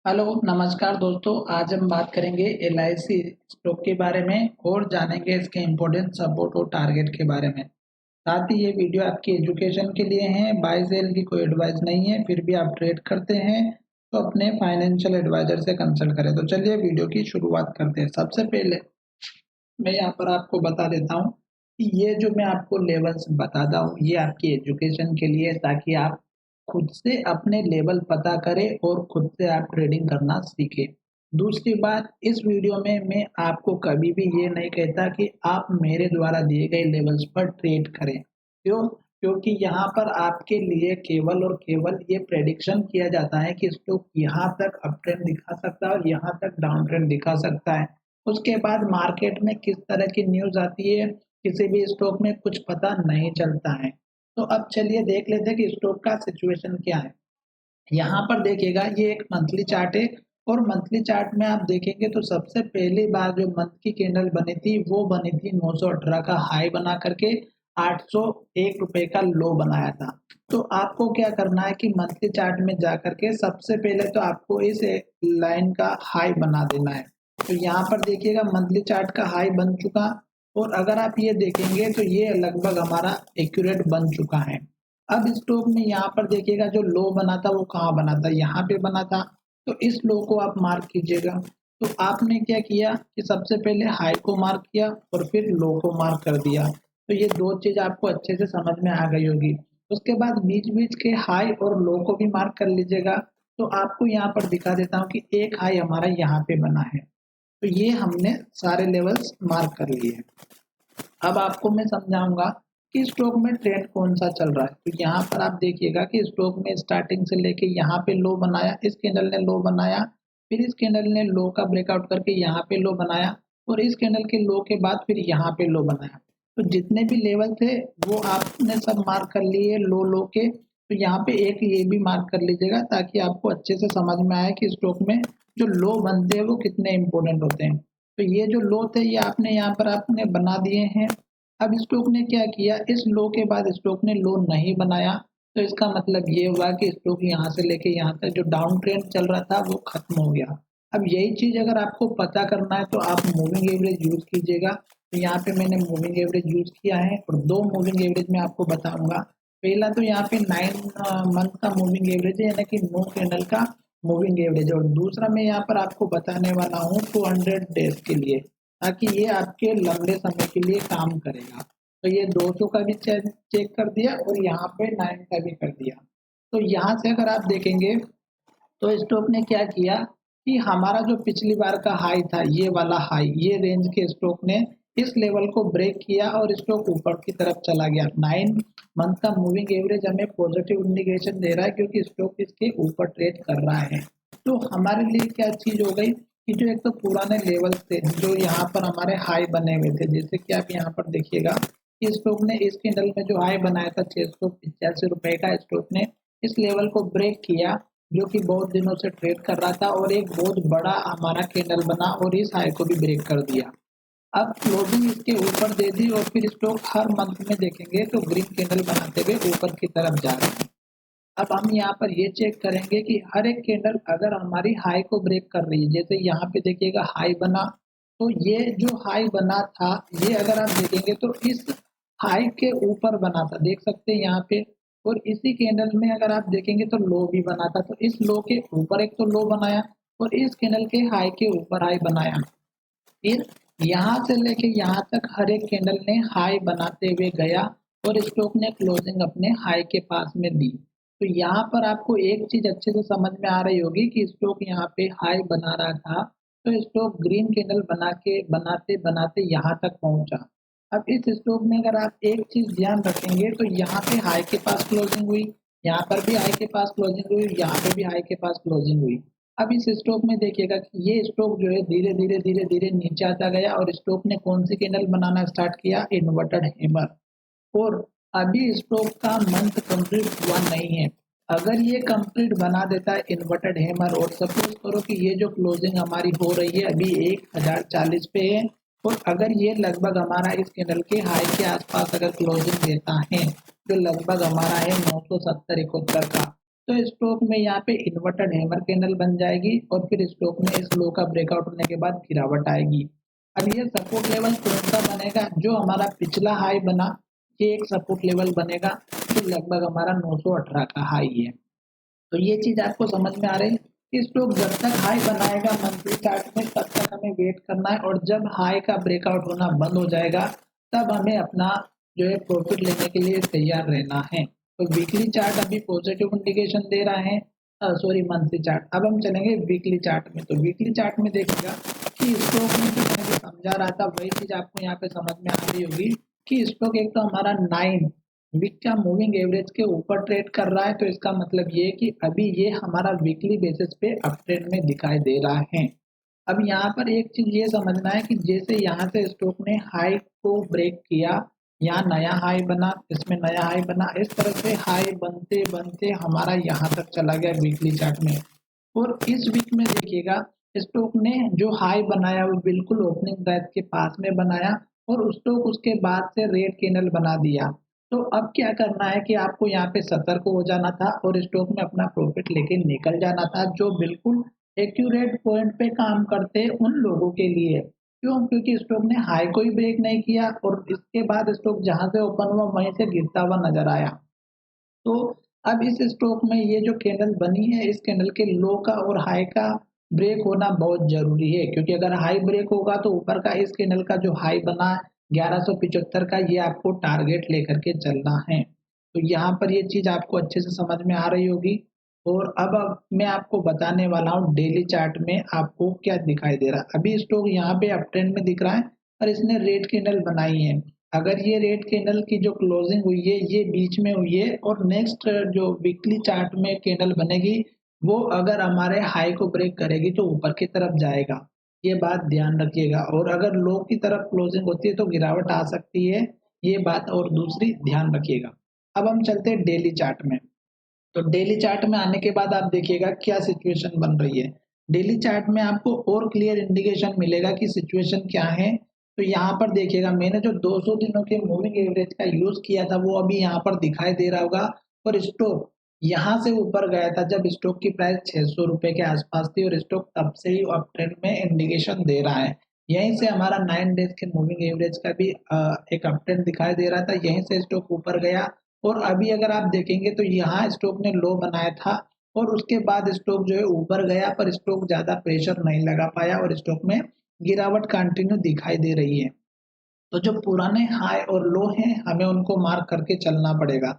Hello, नमस्कार दोस्तों। आज हम बात करेंगे एलआईसी स्टॉक के बारे में और जानेंगे इसके इम्पोर्टेंट सपोर्ट और टारगेट के बारे में। साथ ही ये वीडियो आपकी एजुकेशन के लिए है, बाय सेल की कोई एडवाइस नहीं है। फिर भी आप ट्रेड करते हैं तो अपने फाइनेंशियल एडवाइजर से कंसल्ट करें। तो चलिए वीडियो की शुरुआत करते हैं। सबसे पहले मैं यहाँ पर आपको बता देता हूँ कि ये जो मैं आपको लेवल्स बताता हूँ ये आपकी एजुकेशन के लिए है, ताकि आप खुद से अपने लेवल पता करें और खुद से आप ट्रेडिंग करना सीखें। दूसरी बात, इस वीडियो में मैं आपको कभी भी ये नहीं कहता कि आप मेरे द्वारा दिए गए लेवल्स पर ट्रेड करें। क्यों? क्योंकि यहाँ पर आपके लिए केवल और केवल ये प्रेडिक्शन किया जाता है कि स्टॉक यहाँ तक अप ट्रेंड दिखा सकता है और यहाँ तक डाउन ट्रेंड दिखा सकता है। उसके बाद मार्केट में किस तरह की न्यूज़ आती है, किसी भी स्टॉक में कुछ पता नहीं चलता है। तो अब चलिए देख लेते हैं कि स्टॉक का सिचुएशन क्या है। यहाँ पर देखिएगा, ये एक मंथली चार्ट है और मंथली चार्ट में आप देखेंगे तो सबसे पहली बार जो मंथ की कैंडल बनी थी वो बनी थी 918 का हाई बना करके 801 रुपए का लो बनाया था। तो आपको क्या करना है कि मंथली चार्ट में जा करके सबसे पहले तो आपको इस लाइन का हाई बना देना है। तो यहाँ पर देखिएगा मंथली चार्ट का हाई बन चुका और अगर आप ये देखेंगे तो ये लगभग हमारा एक्यूरेट बन चुका है। अब स्टॉक में यहाँ पर देखिएगा जो लो बना था वो कहाँ बना था, यहाँ पे बना था। तो इस लो को आप मार्क कीजिएगा। तो आपने क्या किया कि सबसे पहले हाई को मार्क किया और फिर लो को मार्क कर दिया। तो ये दो चीज आपको अच्छे से समझ में आ गई होगी। उसके बाद बीच बीच के हाई और लो को भी मार्क कर लीजिएगा। तो आपको यहाँ पर दिखा देता हूँ कि एक हाई हमारा यहाँ पे बना है। तो ये हमने सारे लेवल्स मार्क कर लिए हैं। अब आपको मैं समझाऊंगा कि स्टॉक में ट्रेंड कौन सा चल रहा है। तो यहाँ पर आप देखिएगा कि स्टॉक में स्टार्टिंग से लेके यहाँ पे लो बनाया, इस कैंडल ने लो बनाया, फिर इस कैंडल ने लो का ब्रेकआउट करके यहाँ पे लो बनाया और इस कैंडल के लो के बाद फिर यहाँ पे लो बनाया। तो जितने भी लेवल थे वो आपने सब मार्क कर लिए लो लो के। तो यहाँ पे एक ये भी मार्क कर लीजिएगा ताकि आपको अच्छे से समझ में आए कि स्टॉक में जो लो बनते हैं वो कितने इंपॉर्टेंट होते हैं। तो ये जो लो थे ये आपने यहाँ पर आपने बना दिए हैं। अब स्टॉक ने क्या किया, इस लो के बाद स्टॉक ने लो नहीं बनाया। तो इसका मतलब ये हुआ कि स्टॉक यहाँ से लेके यहाँ तक जो डाउन ट्रेंड चल रहा था वो खत्म हो गया। अब यही चीज अगर आपको पता करना है तो आप मूविंग एवरेज यूज कीजिएगा। तो यहाँ पे मैंने मूविंग एवरेज यूज किया है और दो मूविंग एवरेज में आपको बताऊंगा। पहला तो यहाँ पे 9 मंथ का मूविंग एवरेज है, यानी कि नो कैंडल का मूविंग एवरेज। और दूसरा मैं यहाँ पर आपको बताने वाला हूँ 200 डेज के लिए, ताकि ये आपके लंबे समय के लिए काम करेगा। तो ये 200 का भी चेक कर दिया और यहाँ पे 9 का भी कर दिया। तो यहाँ से अगर आप देखेंगे तो स्टॉक ने क्या किया कि हमारा जो पिछली बार का हाई था ये वाला हाई, ये रेंज के स्टॉक ने इस लेवल को ब्रेक किया और स्टॉक ऊपर की तरफ चला गया। 9 मंथ का मूविंग एवरेज हमें पॉजिटिव इंडिकेशन दे रहा है क्योंकि स्टॉक इसके ऊपर ट्रेड कर रहा है। तो हमारे लिए क्या चीज हो गई कि जो एक तो पुराने लेवल थे जो यहाँ पर हमारे हाई बने हुए थे, जैसे कि आप यहाँ पर देखिएगा कि स्टॉक ने इस कैंडल में जो हाई बनाया था 685 रुपए का, स्टॉक ने इस लेवल को ब्रेक किया जो कि बहुत दिनों से ट्रेड कर रहा था और एक बहुत बड़ा हमारा कैंडल बना और इस हाई को भी ब्रेक कर दिया। अब क्लोजिंग इसके ऊपर दे दी और फिर स्टॉक हर मंथ में देखेंगे तो ग्रीन कैंडल बनाते हुए ऊपर की तरफ जा रहे हैं। अब हम यहाँ पर ये चेक करेंगे कि हर एक कैंडल अगर हमारी हाई को ब्रेक कर रही है, जैसे यहाँ पे देखिएगा हाई बना, तो ये जो हाई बना था ये अगर आप देखेंगे तो इस हाई के ऊपर बना था, देख सकते हैं यहाँ पे। और इसी कैंडल में अगर आप देखेंगे तो लो भी बना था, तो इस लो के ऊपर एक तो लो बनाया और इस कैंडल के हाई के ऊपर हाई बनाया। फिर यहाँ से लेके यहाँ तक हर एक कैंडल ने हाई बनाते हुए गया और स्टॉक ने क्लोजिंग अपने हाई के पास में दी। तो यहाँ पर आपको एक चीज अच्छे से समझ में आ रही होगी कि स्टॉक यहाँ पे हाई बना रहा था तो स्टॉक ग्रीन कैंडल बना के बनाते बनाते यहाँ तक पहुंचा। अब इस स्टॉक में अगर आप एक चीज ध्यान रखेंगे तो यहाँ पे हाई के पास क्लोजिंग हुई, यहाँ पर भी हाई के पास क्लोजिंग हुई, यहाँ पे भी हाई के पास क्लोजिंग हुई। अब इस स्टॉक में देखिएगा कि ये स्टॉक जो है धीरे धीरे धीरे धीरे नीचे आता गया और स्टॉक ने कौन सी कैंडल बनाना स्टार्ट किया, इन्वर्टेड हैमर। और अभी स्टॉक का मंथ कंप्लीट हुआ नहीं है। अगर ये कंप्लीट बना देता है इन्वर्टेड हैमर और सपोज करो कि ये जो क्लोजिंग हमारी हो रही है अभी 1040 पे है और अगर ये लगभग हमारा इस कैंडल के हाई के आसपास अगर क्लोजिंग देता है जो लगभग हमारा है 970-71 का, तो स्टॉक में यहाँ पे इन्वर्टेड हैमर कैंडल बन जाएगी और फिर स्टॉक में इस लो का ब्रेकआउट होने के बाद गिरावट आएगी। अब ये सपोर्ट लेवल कौन सा बनेगा, जो हमारा पिछला हाई बना ये एक सपोर्ट लेवल बनेगा, जो लगभग हमारा 918 का हाई है। तो ये चीज आपको समझ में आ रही है कि स्टॉक जब तक हाई बनाएगा मंथली चार्ट में तब तक हमें वेट करना है, और जब हाई का ब्रेकआउट होना बंद हो जाएगा तब हमें अपना जो है प्रॉफिट लेने के लिए तैयार रहना है। तो वीकली चार्ट अभी पॉजिटिव इंडिकेशन दे रहा है, सॉरी मंथली चार्ट। अब हम चलेंगे वीकली चार्ट में। तो वीकली चार्ट में देखिएगा कि स्टॉक में जो मैं समझा रहा था वही चीज आपको यहाँ पे समझ में आ रही होगी कि स्टॉक एक तो हमारा 9 वीक का मूविंग एवरेज के ऊपर ट्रेड कर रहा है। तो इसका मतलब ये है कि अभी ये हमारा वीकली बेसिस पे अप ट्रेंड में दिखाई दे रहा है। अब यहाँ पर एक चीज ये समझना है कि जैसे यहाँ से स्टॉक ने हाई को ब्रेक किया, यहाँ नया हाई बना, इसमें नया हाई बना, इस तरह से हाई बनते बनते हमारा यहाँ तक चला गया वीकली चार्ट में। और इस वीक में देखिएगा स्टॉक ने जो हाई बनाया वो बिल्कुल ओपनिंग प्राइस के पास में बनाया और स्टॉक उसके बाद से रेड कैंडल बना दिया। तो अब क्या करना है कि आपको यहाँ पे सतर्क हो जाना था और स्टॉक में अपना प्रॉफिट लेके निकल जाना था, जो बिल्कुल एक्यूरेट पॉइंट पे काम करते हैं उन लोगों के लिए। क्यों? क्योंकि स्टॉक ने हाई को ही ब्रेक नहीं किया और इसके बाद स्टॉक जहां से ओपन हुआ वहीं से गिरता हुआ नजर आया। तो अब इस स्टॉक में ये जो कैंडल बनी है इस कैंडल के लो का और हाई का ब्रेक होना बहुत जरूरी है, क्योंकि अगर हाई ब्रेक होगा तो ऊपर का इस कैंडल का जो हाई बना 1175 का ये आपको टारगेट लेकर के चलना है। तो यहाँ पर ये चीज आपको अच्छे से समझ में आ रही होगी। और अब मैं आपको बताने वाला हूँ डेली चार्ट में आपको क्या दिखाई दे रहा है। अभी स्टॉक यहाँ पे अप ट्रेंड में दिख रहा है और इसने रेड कैंडल बनाई है। अगर ये रेड कैंडल की जो क्लोजिंग हुई है ये बीच में हुई है और नेक्स्ट जो वीकली चार्ट में कैंडल बनेगी वो अगर हमारे हाई को ब्रेक करेगी तो ऊपर की तरफ जाएगा, ये बात ध्यान रखिएगा। और अगर लो की तरफ क्लोजिंग होती है तो गिरावट आ सकती है, ये बात और दूसरी ध्यान रखिएगा। अब हम चलते हैं डेली चार्ट में। तो डेली चार्ट में आने के बाद आप देखिएगा क्या सिचुएशन बन रही है। डेली चार्ट में आपको और क्लियर इंडिकेशन मिलेगा कि सिचुएशन क्या है। तो यहाँ पर देखिएगा मैंने जो 200 दिनों के मूविंग एवरेज का यूज किया था वो अभी यहाँ पर दिखाई दे रहा होगा। और स्टॉक यहाँ से ऊपर गया था जब स्टॉक की प्राइस 600 रुपए के आसपास थी और स्टॉक तब से ही अप ट्रेंड में इंडिकेशन दे रहा है। यहीं से हमारा 9 डेज के मूविंग एवरेज का भी एक अप ट्रेंड दिखाई दे रहा था, यहीं से स्टॉक ऊपर गया। और अभी अगर आप देखेंगे तो यहाँ स्टॉक ने लो बनाया था और उसके बाद स्टॉक जो है ऊपर गया, पर स्टॉक ज्यादा प्रेशर नहीं लगा पाया और स्टॉक में गिरावट कंटिन्यू दिखाई दे रही है। तो जो पुराने हाई और लो हैं हमें उनको मार्क करके चलना पड़ेगा।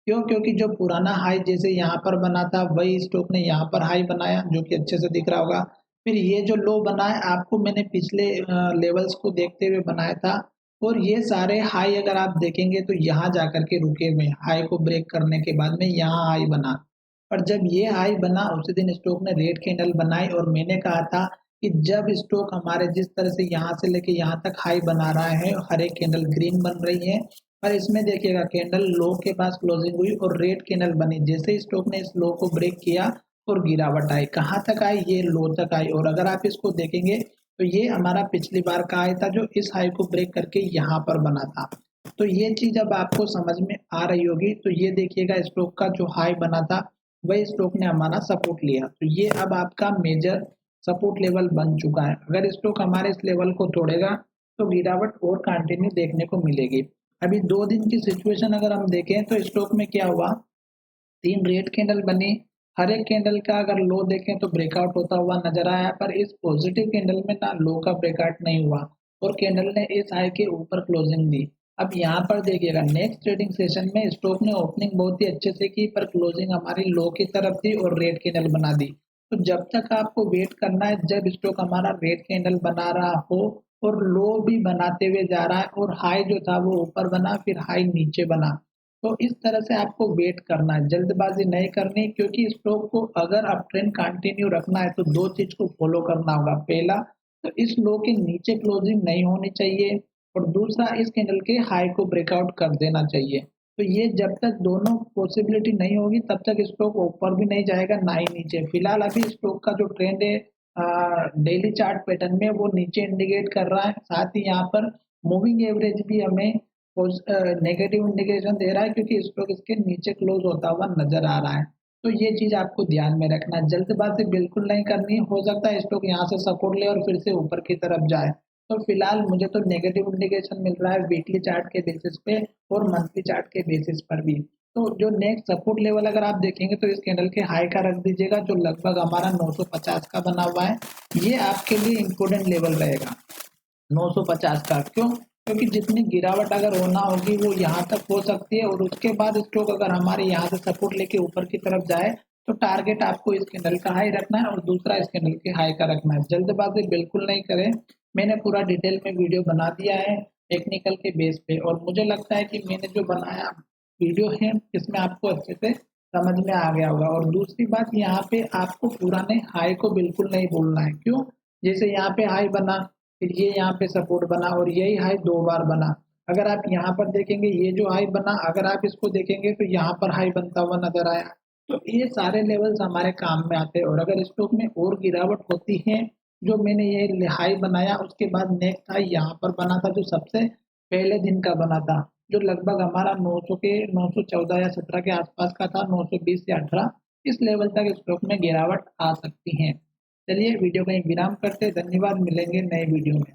क्यों? क्योंकि जो पुराना हाई जैसे यहाँ पर बना था वही स्टॉक ने यहाँ पर हाई बनाया जो कि अच्छे से दिख रहा होगा। फिर ये जो लो बना है आपको मैंने पिछले लेवल्स को देखते हुए बनाया था। और ये सारे हाई अगर आप देखेंगे तो यहाँ जाकर के रुके हुए हाई को ब्रेक करने के बाद में यहाँ हाई बना। पर जब ये हाई बना उसी दिन स्टॉक ने रेड कैंडल बनाई और मैंने कहा था कि जब स्टॉक हमारे जिस तरह से यहाँ से लेके यहाँ तक हाई बना रहा है हर एक कैंडल ग्रीन बन रही है, पर इसमें देखिएगा कैंडल लो के पास क्लोजिंग हुई और रेड कैंडल बनी। जैसे ही स्टॉक ने इस लो को ब्रेक किया और गिरावट आई, कहाँ तक आई? ये लो तक आई। और अगर आप इसको देखेंगे तो ये हमारा पिछली बार का हाई था जो इस हाई को ब्रेक करके यहाँ पर बना था। तो ये चीज अब आपको समझ में आ रही होगी। तो ये देखिएगा स्टॉक का जो हाई बना था वही स्टॉक ने हमारा सपोर्ट लिया। तो ये अब आपका मेजर सपोर्ट लेवल बन चुका है। अगर स्टॉक हमारे इस लेवल को तोड़ेगा तो गिरावट और कंटिन्यू देखने को मिलेगी। अभी 2 दिन की सिचुएशन अगर हम देखें तो स्टॉक में क्या हुआ, 3 रेड कैंडल बनी। हर एक कैंडल का अगर लो देखें तो ब्रेकआउट होता हुआ नजर आया, पर इस पॉजिटिव कैंडल में ना लो का ब्रेकआउट नहीं हुआ और कैंडल ने इस हाई के ऊपर क्लोजिंग दी। अब यहाँ पर देखिएगा नेक्स्ट ट्रेडिंग सेशन में स्टॉक ने ओपनिंग बहुत ही अच्छे से की पर क्लोजिंग हमारी लो की तरफ थी और रेड कैंडल बना दी। तो जब तक आपको वेट करना है जब स्टॉक हमारा रेड कैंडल बना रहा हो और लो भी बनाते हुए जा रहा है और हाई जो था वो ऊपर बना फिर हाई नीचे बना। तो इस तरह से आपको वेट करना है, जल्दबाजी नहीं करनी, क्योंकि स्टॉक को अगर अप ट्रेंड कंटिन्यू रखना है तो 2 चीज को फॉलो करना होगा। पहला तो इस लो के नीचे क्लोजिंग नहीं होनी चाहिए और दूसरा इस कैंडल के हाई को ब्रेकआउट कर देना चाहिए। तो ये जब तक दोनों पॉसिबिलिटी नहीं होगी तब तक स्टॉक ऊपर भी नहीं जाएगा ना ही नीचे। फिलहाल अभी स्टॉक का जो ट्रेंड है डेली चार्ट पैटर्न में वो नीचे इंडिकेट कर रहा है, साथ ही यहाँ पर मूविंग एवरेज भी हमें नेगेटिव इंडिकेशन दे रहा है क्योंकि स्टॉक इसके नीचे क्लोज होता हुआ नजर आ रहा है। तो ये चीज़ आपको ध्यान में रखना है, जल्दबाज़ी बिल्कुल नहीं करनी है। हो सकता है स्टॉक यहाँ से सपोर्ट ले और फिर से ऊपर की तरफ जाए। तो फिलहाल मुझे तो नेगेटिव इंडिकेशन मिल रहा है वीकली चार्ट के बेसिस पे और मंथली चार्ट के बेसिस पर भी। तो जो नेक्स्ट सपोर्ट लेवल अगर आप देखेंगे तो इस कैंडल के हाई का रख दीजिएगा, जो लगभग हमारा 950 का बना हुआ है। ये आपके लिए इम्पोर्टेंट लेवल रहेगा 950 का। क्यों? क्योंकि जितनी गिरावट अगर होना होगी वो यहाँ तक हो सकती है और उसके बाद स्टॉक अगर हमारे यहाँ से सपोर्ट लेके ऊपर की तरफ जाए तो टारगेट आपको इस कैंडल का हाई रखना है और दूसरा इस कैंडल के हाई का रखना है। जल्दबाजी बिल्कुल नहीं करें। मैंने पूरा डिटेल में वीडियो बना दिया है टेक्निकल के बेस पे और मुझे लगता है कि मैंने जो बनाया वीडियो है इसमें आपको अच्छे से समझ में आ गया होगा। और दूसरी बात, यहाँ पे आपको पुराने हाई को बिल्कुल नहीं बोलना है। क्यों? जैसे यहाँ पे हाई बना, फिर ये यहाँ पे सपोर्ट बना और यही हाई 2 बार बना। अगर आप यहाँ पर देखेंगे ये जो हाई बना, अगर आप इसको देखेंगे तो यहाँ पर हाई बनता हुआ नज़र आया। तो ये सारे लेवल्स हमारे काम में आते हैं और अगर स्टॉक में और गिरावट होती है, जो मैंने ये हाई बनाया उसके बाद नेक्स्ट हाई यहाँ पर बना था जो सबसे पहले दिन का बना था, जो लगभग हमारा 900 के 914 या 17 के आसपास का था, 920 या 18। इस लेवल तक स्टॉक में गिरावट आ सकती है। चलिए वीडियो का विराम करते हैं। धन्यवाद, मिलेंगे नए वीडियो में।